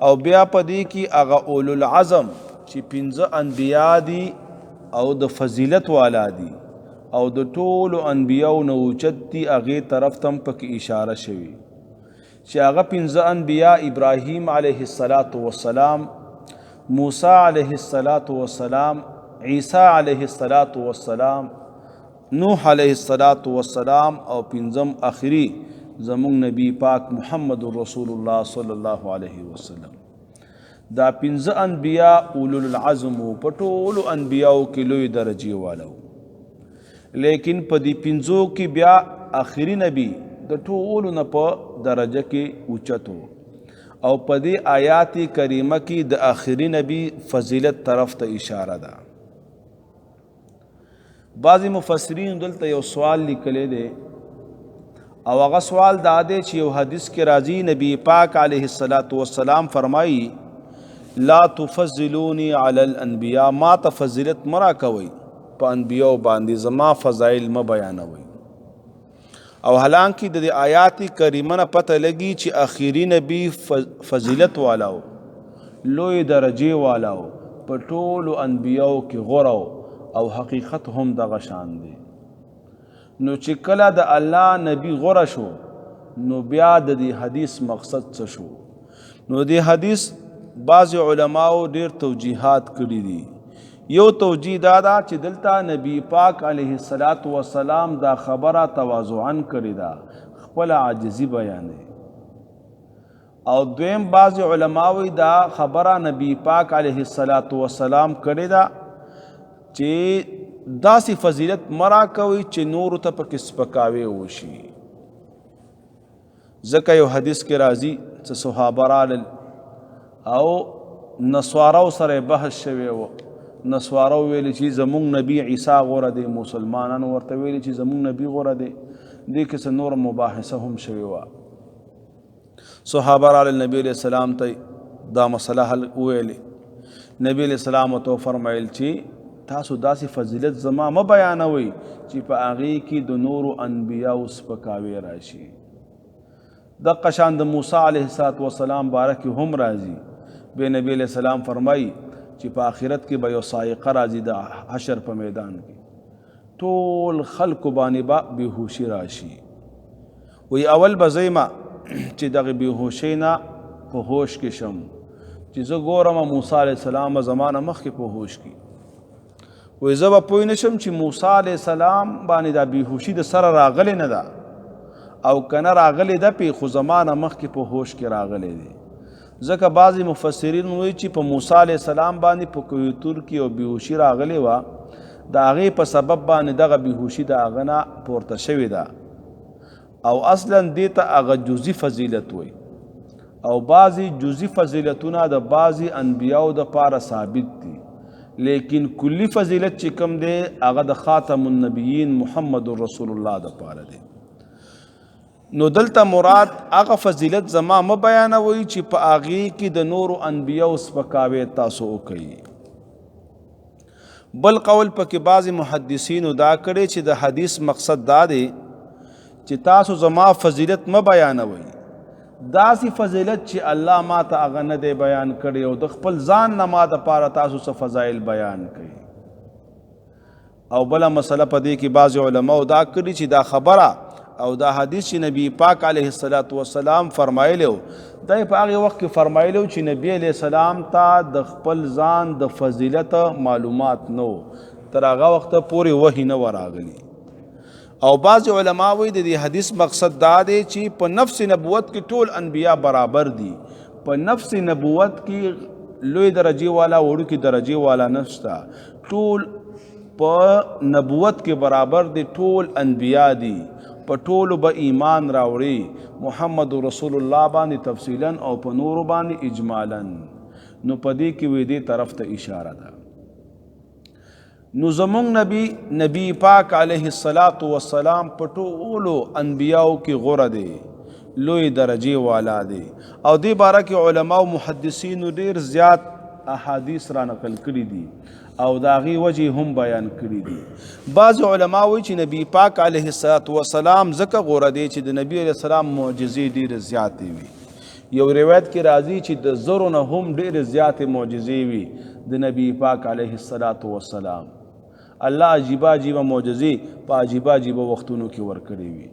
او بیا پدې کې هغه اولو العزم چې 5 انبیا دي او د فضیلت والا دي او د ټولو انبیاو نه اوچت دي، هغې طرف ته هم پکې اشاره شوي چې هغه 5 انبیا ابراهیم علیه السلام، موسی علیه السلام، عیسی علیه السلام، نوح علیه السلام او 5م آخری زمون نبی پاک محمد رسول الله صلی الله علیه وسلم. دا 5 انبیا اولو العزم په ټولو انبیاو کې لوی درجې والو، لیکن په دې 5 کې بیا آخری نبی د ټولو نه په درجه کې اوچت او په دې آیات کریمه کې د آخری نبی فضیلت طرف ته اشاره ده. بعضی مفسرین دلته یو سوال لیکلی دی او هغه سوال دا دی چې یو حدیث کې راځي، نبی پاک علیه السلام فرمایي لا تفضلونی علی الانبیاء، ما ته فضیلت مرا کوي په انبیاء باندې، زما فضائل ما بیانوي. او حالانکه د آیات کریمه نه پته لګي چې آخري نبی فضیلت والاو، لوی درجه والاو، په ټولو انبیاء کې غوره او حقیقت هم دغه شان دی. نو چې کله د الله نبی غوره شو نو بیا د دې حدیث مقصد څه شو؟ نو د حدیث بعض علماو ډیر توجیحات کړي دي. یو توجیه دا ده چې دلته نبی پاک علیه السلام دا خبره تواضعاً کړې ده، خپل عاجزي بیانوي. او دویم بعض علماوی دا خبره نبی پاک علیه السلام کړې ده چې داسې فضیلت مرا کوي چې نور ته پکې سپکاوی وشي. ځکه یو حدیث کې راځي چې صحابه رالل او نسوارو سره بحث شوی و. نسوارو ویل چې زمونږ نبی عیسی غوره دی، مسلمانانو ورته ویل چې زمونږ نبی غوره دی. دې کې څه نور مباحثه هم شوی وه. صحابه رالل نبی علیہ السلام ته دا مسله حل وویلې. نبی علیہ السلام ورته وفرمایل چې تاسو داسې فضیلت زما مه بیانوئ چې په هغې کې د نورو انبیاو سپکاوی راشي. دقه شان د موسی علیه السلام باره کې هم راځي. بیا نبی علیہ السلام فرمایي چې په آخرت کې به یو صاعقه راځي د حشر په میدان کې، ټول خلکو باندې به بېهوشي راشي. وی اول به زیمه چې دغه بېهوشۍ نه په هوش کې شم، چې زه ګورم موسی علیه السلام زمانه مخکې په هوش کې. وی زه به پوه نه شم چې موسی علیه السلام باندې دا بېهوشي د سره راغلی نه ده او که نه راغلی ده پې، خو زمانه مخکې په هوش کې راغلی دی. ځکه بعضې مفسرین وایي چې په موسی علیه السلام باندې په کوه طور کې یو بېهوشي راغلی وه، د هغې په سبب باندې دغه بېهوشي د هغه نه پورته شوې ده او اصلا دې ته هغه جزي فضیلت وایي. او بعضې جزي فضیلتونه د بعضې انبیاو دپاره ثابت دي، لیکن کلی فضیلت چې کوم دی هغه د خاتم النبیین محمد رسول الله دپاره دی. نو دلته مراد هغه فضیلت زما مه بیانوئ چې په هغې کې د نورو انبیاو سپکاوی تاسو وکوئ. بل قول پکې بعضې محدثینو دا کړی چې د حدیث مقصد دا دی چې تاسو زما فضیلت مه بیانوئ، داسې فضیلت چې الله ما ته هغه نه دی بیان کړی او د خپل ځان نه ما دپاره تاسو څه فضایل بیان کوي. او بله مسله په دې کې بعضې علماو دا کړي چې دا خبره او دا حدیث چې نبی پاک علیه السلام فرمایلی و، دا یې په هغې وخت کې فرمایلی و چې نبی علیه السلام ته د خپل ځان د فضیلت معلومات نه و، تر هغه وخته پورې وحی نه و راغلی. او بعضې علما وایي د دې حدیث مقصد دا دی چې په نفس نبوت کې ټول انبیا برابر دي. په نفس نبوت کې لوی درجې والا وړوکې درجې والا نشته، ټول په نبوت کې برابر دي، ټول انبیا دي، په ټولو به ایمان راوړي، محمد رسول الله باندې تفصیلا او په نورو باندې اجمالا. نو په دې کې وی دې طرف ته اشاره ده. نو زمونږ نبی پاک علیه السلام په ټولو انبیاو کې غوره دی، لوی درجې والا دی. او دې باره کې علما او محدثینو ډېر زیات احادیث را نقل کړي دي او د هغې وجې هم بیان کړي دي. بعض علما وایي چې نبی پاک علیه السلام ځکه غوره دی چې د نبی علیه السلام معجزې ډېرې زیاتې وي، یو روایت کې راځي چې د زرو نه هم ډېرې زیاتې معجزې وي د نبی پاک علیه السلام. الله عجیبه عجیبه معجزې په عجیبه عجیبه وختونو کې ورکړې وي.